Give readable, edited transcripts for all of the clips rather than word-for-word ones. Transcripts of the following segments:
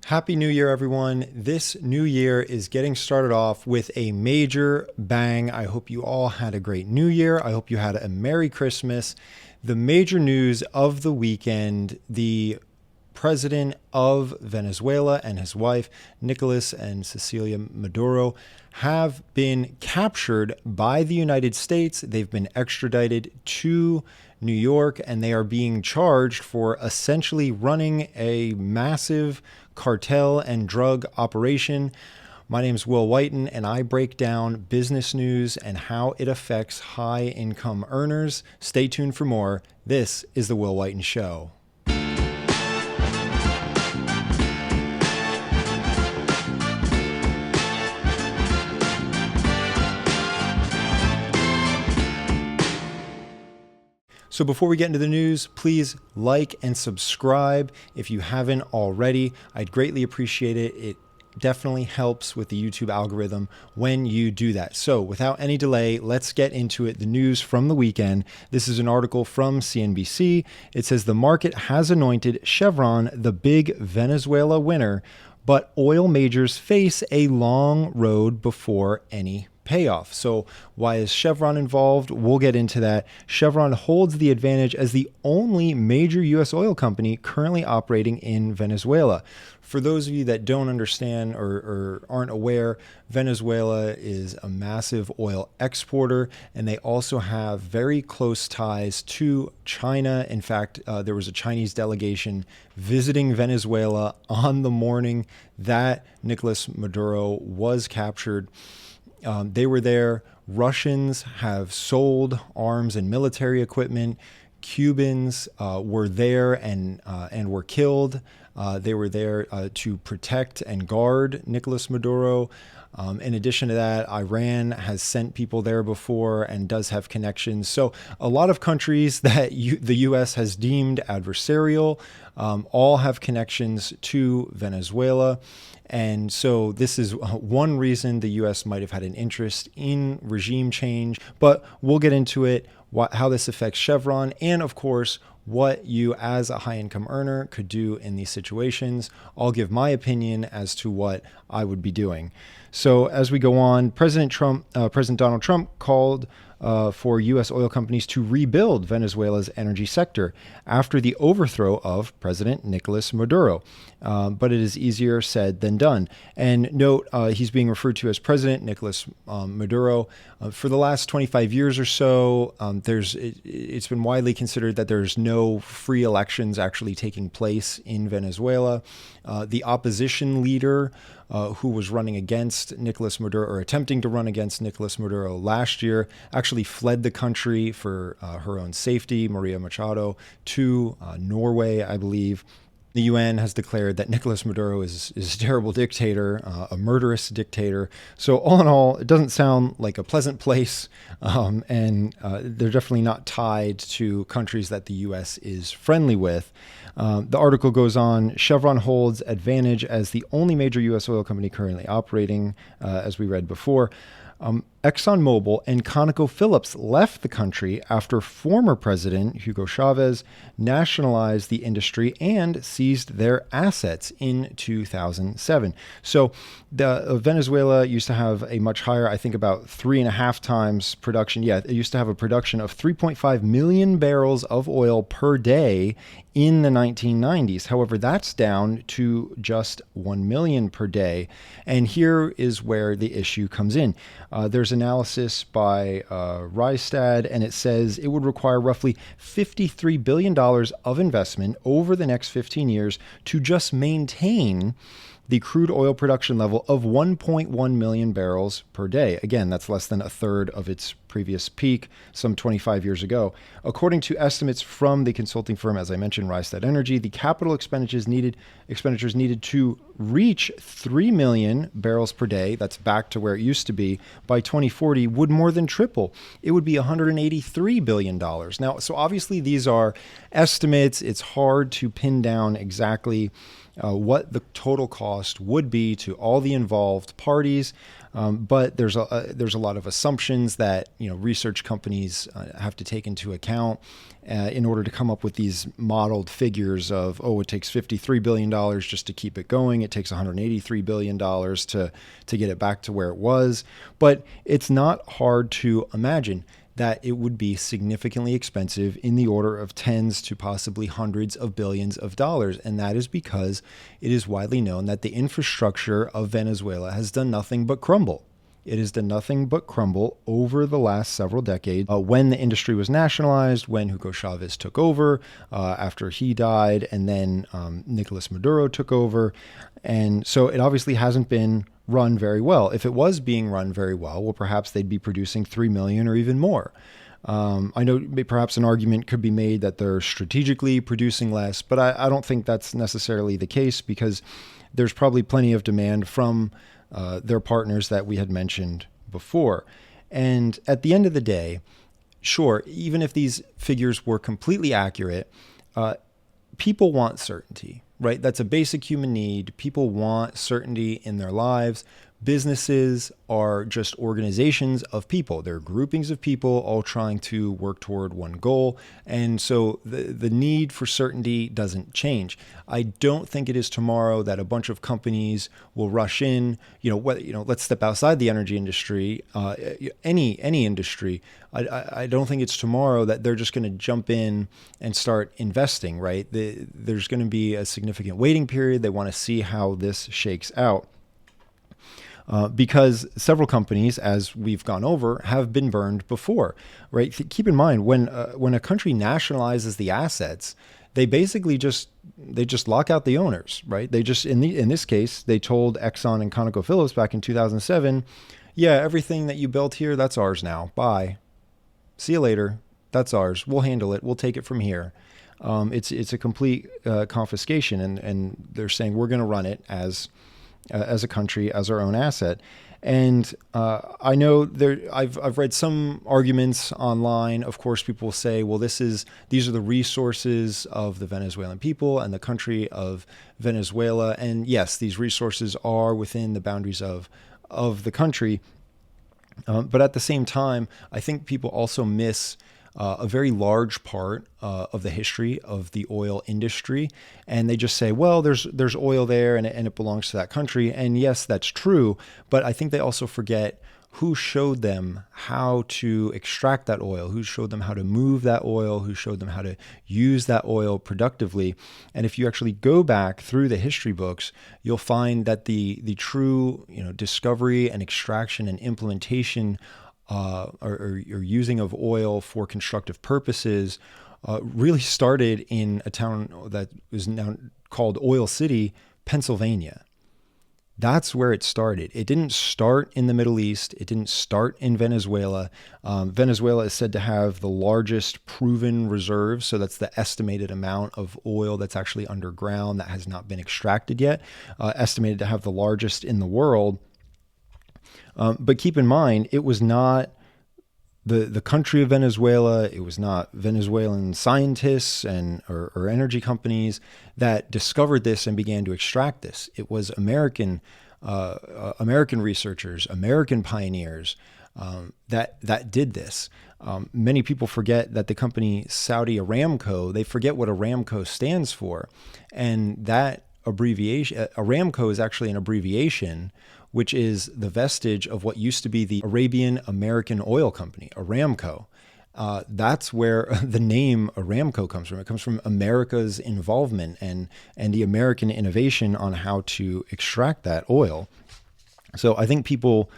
Happy New Year, everyone. This new year is getting started off with a major bang. I hope you all had a great New Year. I hope you had a Merry Christmas. The major news of the weekend, the president of Venezuela and his wife, Nicolás and Cecilia Maduro, have been captured by the United States. They've been extradited to New York, and they are being charged for essentially running a massive cartel and drug operation. My name is Will Whiten, and I break down business news and how it affects high-income earners. Stay tuned for more. This is The Will Whiten Show. So before we get into the news, please like and subscribe if you haven't already. I'd greatly appreciate it. It definitely helps with the YouTube algorithm when you do that. So without any delay, let's get into it. The news from the weekend. This is an article from CNBC. It says the market has anointed Chevron the big Venezuela winner, but oil majors face a long road before any payoff. So why is Chevron involved? We'll get into that. Chevron holds the advantage as the only major U.S. oil company currently operating in Venezuela. For those of you that don't understand or aren't aware, Venezuela is a massive oil exporter, and they also have very close ties to China. In fact, there was a Chinese delegation visiting Venezuela on the morning that Nicolás Maduro was captured. They were there. Russians have sold arms and military equipment. Cubans were there and were killed. They were there to protect and guard Nicolás Maduro. In addition to that, Iran has sent people there before and does have connections. So a lot of countries that the U.S. has deemed adversarial all have connections to Venezuela. And so this is one reason the U.S. might have had an interest in regime change. But we'll get into it, how this affects Chevron, and of course, what you as a high-income earner could do in these situations. I'll give my opinion as to what I would be doing. So as we go on, President Donald Trump called for U.S. oil companies to rebuild Venezuela's energy sector after the overthrow of President Nicolás Maduro. But it is easier said than done. And note, he's being referred to as President Nicolás Maduro. For the last 25 years or so, it's been widely considered that there's no free elections actually taking place in Venezuela. The opposition leader who was running against Nicolás Maduro, or attempting to run against Nicolás Maduro last year, actually fled the country for her own safety, Maria Machado, to Norway, I believe. The UN has declared that Nicolás Maduro is a terrible dictator, a murderous dictator. So all in all, it doesn't sound like a pleasant place, and they're definitely not tied to countries that the U.S. is friendly with. The article goes on, Chevron holds advantage as the only major U.S. oil company currently operating, as we read before. ExxonMobil and ConocoPhillips left the country after former President Hugo Chavez nationalized the industry and seized their assets in 2007. So Venezuela used to have a much higher, I think about 3.5 times production. Yeah, it used to have a production of 3.5 million barrels of oil per day in the 1990s. However, that's down to just 1 million per day. And here is where the issue comes in. There's analysis by Rystad, and it says it would require roughly $53 billion of investment over the next 15 years to just maintain the crude oil production level of 1.1 million barrels per day. Again, that's less than a third of its previous peak some 25 years ago. According to estimates from the consulting firm, as I mentioned, Rystad Energy, the capital expenditures needed to reach 3 million barrels per day, that's back to where it used to be, by 2040 would more than triple. It would be $183 billion. Now, so obviously these are estimates. It's hard to pin down exactly what the total cost would be to all the involved parties. But there's a lot of assumptions that research companies have to take into account in order to come up with these modeled figures of, it takes $53 billion just to keep it going. It takes $183 billion to get it back to where it was. But it's not hard to imagine that it would be significantly expensive, in the order of tens to possibly hundreds of billions of dollars. And that is because it is widely known that the infrastructure of Venezuela has done nothing but crumble. It has done nothing but crumble over the last several decades. When the industry was nationalized, when Hugo Chavez took over, after he died, and then Nicolás Maduro took over. And so it obviously hasn't been run very well. If it was being run very well, perhaps they'd be producing 3 million or even more. I know perhaps an argument could be made that they're strategically producing less, but I don't think that's necessarily the case, because there's probably plenty of demand from their partners that we had mentioned before. And at the end of the day, sure, even if these figures were completely accurate, people want certainty, right? That's a basic human need. People want certainty in their lives. Businesses are just organizations of people. They're groupings of people all trying to work toward one goal. And so the need for certainty doesn't change. I don't think it is tomorrow that a bunch of companies will rush in, let's step outside the energy industry, any industry. I don't think it's tomorrow that they're just going to jump in and start investing, right? There's going to be a significant waiting period. They want to see how this shakes out. Because several companies, as we've gone over, have been burned before, right? Keep in mind, when a country nationalizes the assets, they basically just lock out the owners, right? They just, in this case, they told Exxon and ConocoPhillips back in 2007, yeah, everything that you built here, that's ours now. Bye. See you later. That's ours. We'll handle it. We'll take it from here. It's a complete confiscation, and they're saying we're going to run it as a country, as our own asset. And I know I've read some arguments online. Of course, people will say, well, these are the resources of the Venezuelan people and the country of Venezuela. And yes, these resources are within the boundaries of the country. But at the same time, I think people also miss a very large part of the history of the oil industry. And they just say, well, there's oil there and it belongs to that country. And yes, that's true. But I think they also forget who showed them how to extract that oil, who showed them how to move that oil, who showed them how to use that oil productively. And if you actually go back through the history books, you'll find that the true discovery and extraction and implementation or using of oil for constructive purposes really started in a town that is now called Oil City, Pennsylvania. That's where it started. It didn't start in the Middle East. It didn't start in Venezuela. Venezuela is said to have the largest proven reserves. So that's the estimated amount of oil that's actually underground that has not been extracted yet, estimated to have the largest in the world. But keep in mind, it was not the country of Venezuela. It was not Venezuelan scientists or energy companies that discovered this and began to extract this. It was American researchers, American pioneers that did this. Many people forget that the company Saudi Aramco, they forget what Aramco stands for. And that abbreviation, Aramco, is actually an abbreviation which is the vestige of what used to be the Arabian American Oil Company, Aramco. That's where the name Aramco comes from. It comes from America's involvement and the American innovation on how to extract that oil. So I think people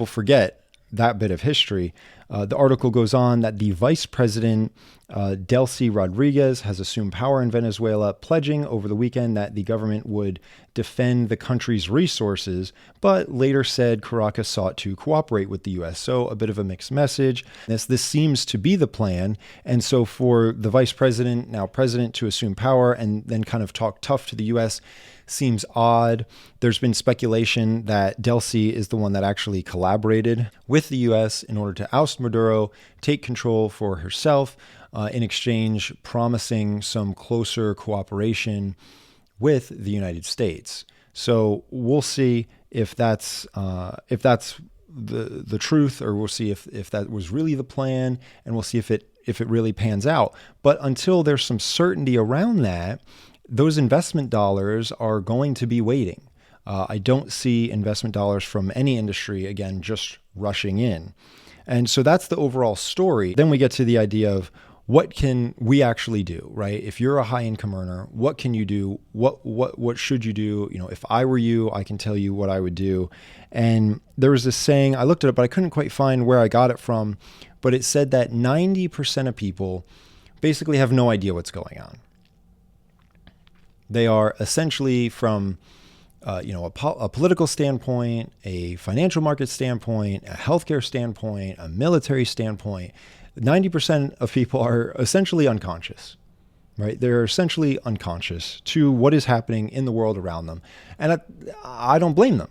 forget that bit of history. The article goes on that the vice president, Delcy Rodriguez, has assumed power in Venezuela, pledging over the weekend that the government would defend the country's resources, but later said Caracas sought to cooperate with the U.S. So a bit of a mixed message. This seems to be the plan. And so for the vice president, now president, to assume power and then kind of talk tough to the U.S. seems odd. There's been speculation that Delcy is the one that actually collaborated with the U.S. in order to oust Maduro, take control for herself, in exchange promising some closer cooperation with the United States. So we'll see if that's the truth, or we'll see if that was really the plan, and we'll see if it really pans out. But until there's some certainty around that, those investment dollars are going to be waiting. I don't see investment dollars from any industry, again, just rushing in. And so that's the overall story. Then we get to the idea of what can we actually do, right? If you're a high income earner, what can you do? What should you do? If I were you, I can tell you what I would do. And there was this saying, I looked it up, but I couldn't quite find where I got it from. But it said that 90% of people basically have no idea what's going on. They are essentially from a political standpoint, a financial market standpoint, a healthcare standpoint, a military standpoint, 90% of people are essentially unconscious, right? They're essentially unconscious to what is happening in the world around them. And I don't blame them,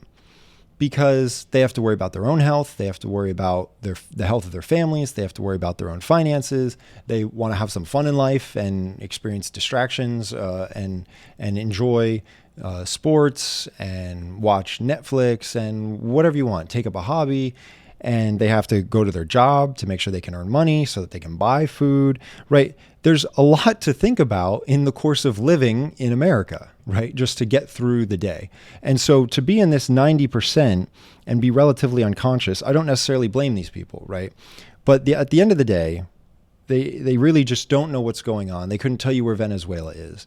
because they have to worry about their own health. They have to worry about the health of their families. They have to worry about their own finances. They want to have some fun in life and experience distractions and enjoy sports and watch Netflix and whatever you want. Take up a hobby. And they have to go to their job to make sure they can earn money so that they can buy food, right? There's a lot to think about in the course of living in America, right? Just to get through the day. And so to be in this 90% and be relatively unconscious, I don't necessarily blame these people, right? But at the end of the day, they really just don't know what's going on. They couldn't tell you where Venezuela is.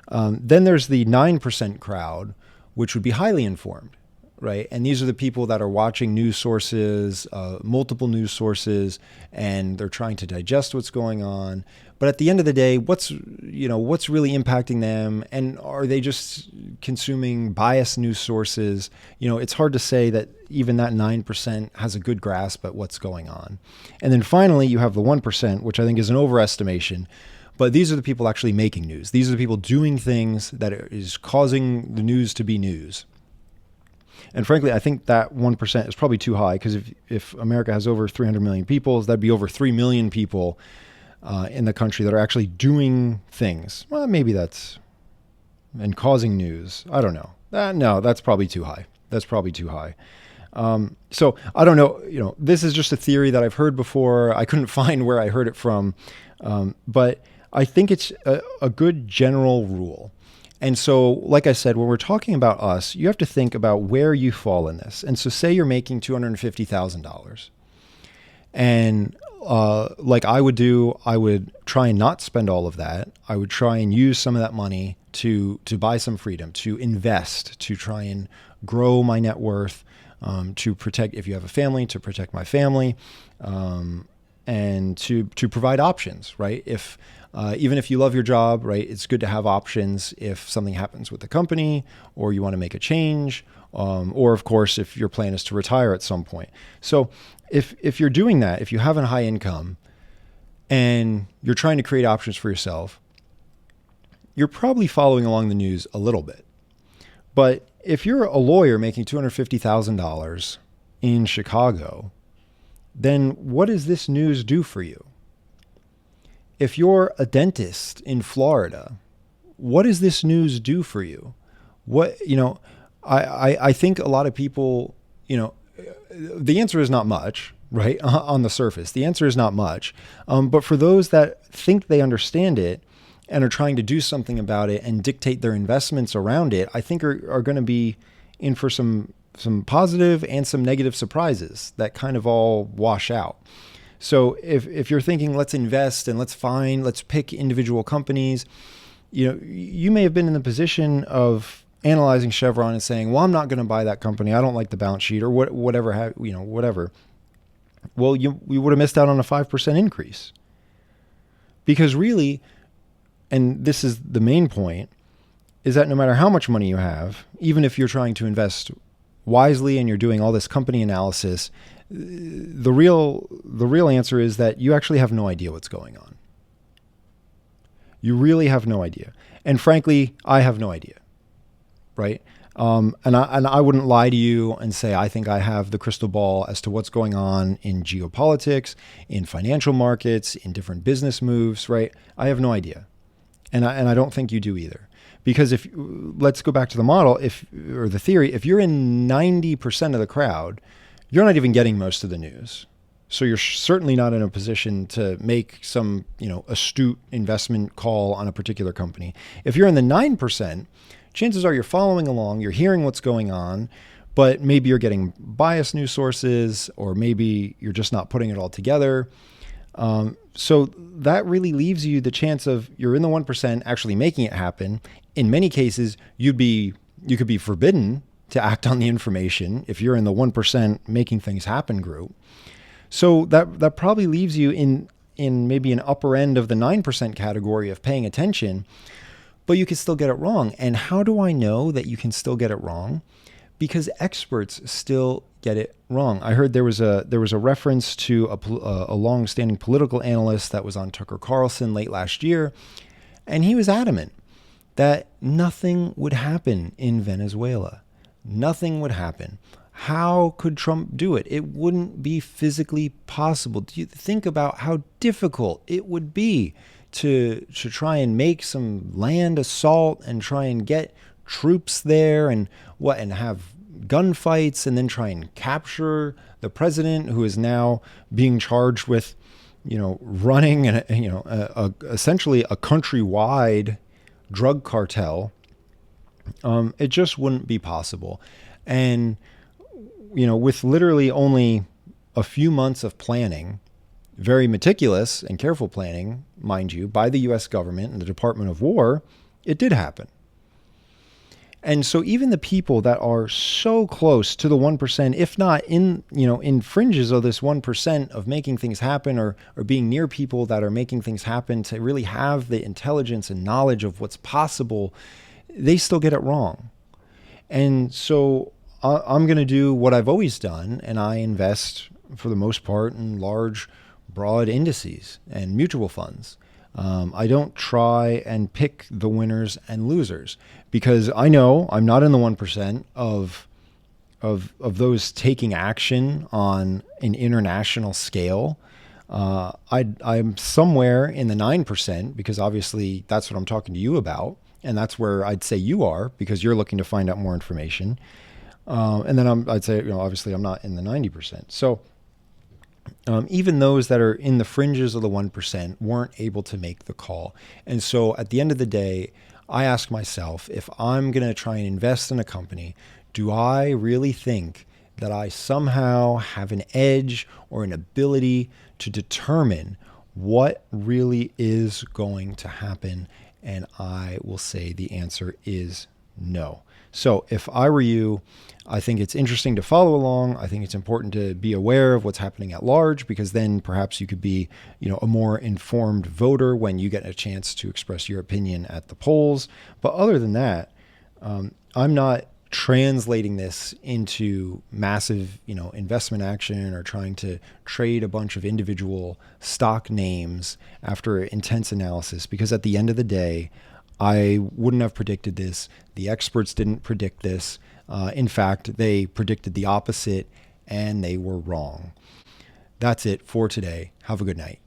Then there's the 9% crowd, which would be highly informed. Right. And these are the people that are watching news sources, multiple news sources, and they're trying to digest what's going on. But at the end of the day, what's really impacting them? And are they just consuming biased news sources? It's hard to say that even that 9% has a good grasp at what's going on. And then finally, you have the 1%, which I think is an overestimation. But these are the people actually making news. These are the people doing things that is causing the news to be news. And frankly, I think that 1% is probably too high, because if America has over 300 million people, that'd be over 3 million people in the country that are actually doing things. Well, maybe that's, and causing news. I don't know. No, that's probably too high. That's probably too high. So I don't know. This is just a theory that I've heard before. I couldn't find where I heard it from. But I think it's a good general rule. And so, like I said, when we're talking about us, you have to think about where you fall in this. And so say you're making $250,000. And like I would do, I would try and not spend all of that. I would try and use some of that money to buy some freedom, to invest, to try and grow my net worth, to protect, if you have a family, to protect my family, and to provide options, right? Even if you love your job, right, it's good to have options if something happens with the company, or you want to make a change, or of course, if your plan is to retire at some point. So if you're doing that, if you have a high income and you're trying to create options for yourself, you're probably following along the news a little bit. But if you're a lawyer making $250,000 in Chicago, then what does this news do for you? If you're a dentist in Florida, what does this news do for you? I think a lot of people, the answer is not much, right? On the surface, the answer is not much. But for those that think they understand it and are trying to do something about it and dictate their investments around it, I think are going to be in for some positive and some negative surprises that kind of all wash out. So if you're thinking, let's invest and let's pick individual companies, you may have been in the position of analyzing Chevron and saying, well, I'm not going to buy that company. I don't like the balance sheet, or whatever. Well, you would have missed out on a 5% increase, because really, and this is the main point, is that no matter how much money you have, even if you're trying to invest wisely and you're doing all this company analysis, the real answer is that you actually have no idea what's going on. You really have no idea. And frankly, I have no idea, right? And I wouldn't lie to you and say I think I have the crystal ball as to what's going on in geopolitics, in financial markets, in different business moves, right? I have no idea. And I don't think you do either. Because let's go back to the model, or the theory, if you're in 90% of the crowd, you're not even getting most of the news. So you're certainly not in a position to make some, astute investment call on a particular company. If you're in the 9%, chances are you're following along, you're hearing what's going on, but maybe you're getting biased news sources, or maybe you're just not putting it all together. So that really leaves you the chance of, you're in the 1% actually making it happen. In many cases, you could be forbidden to act on the information if you're in the 1% making things happen group. So that probably leaves you in maybe an upper end of the 9% category of paying attention, but you can still get it wrong. And how do I know that you can still get it wrong? Because experts still get it wrong. I heard there was a reference to a long-standing political analyst that was on Tucker Carlson late last year, and he was adamant that nothing would happen in Venezuela. Nothing would happen. How could Trump do it? It wouldn't be physically possible. Do you think about how difficult it would be to try and make some land assault and try and get troops there and have gunfights and then try and capture the president, who is now being charged with, running essentially a countrywide drug cartel. It just wouldn't be possible. And with literally only a few months of planning, very meticulous and careful planning, mind you, by the U.S. government and the Department of War, it did happen. And so even the people that are so close to the 1%, if not in fringes of this 1% of making things happen, or being near people that are making things happen, to really have the intelligence and knowledge of what's possible, they still get it wrong. And so I'm going to do what I've always done, and I invest for the most part in large, broad indices and mutual funds. I don't try and pick the winners and losers, because I know I'm not in the 1% of those taking action on an international scale. I'm somewhere in the 9%, because obviously that's what I'm talking to you about. And that's where I'd say you are, because you're looking to find out more information. And then I'd say, obviously I'm not in the 90%. So even those that are in the fringes of the 1% weren't able to make the call. And so at the end of the day, I ask myself, if I'm going to try and invest in a company, do I really think that I somehow have an edge or an ability to determine what really is going to happen? And I will say the answer is no. So if I were you, I think it's interesting to follow along. I think it's important to be aware of what's happening at large, because then perhaps you could be, a more informed voter when you get a chance to express your opinion at the polls. But other than that, I'm not translating this into massive, investment action, or trying to trade a bunch of individual stock names after intense analysis, because at the end of the day, I wouldn't have predicted this. The experts didn't predict this. In fact, they predicted the opposite, and they were wrong. That's it for today. Have a good night.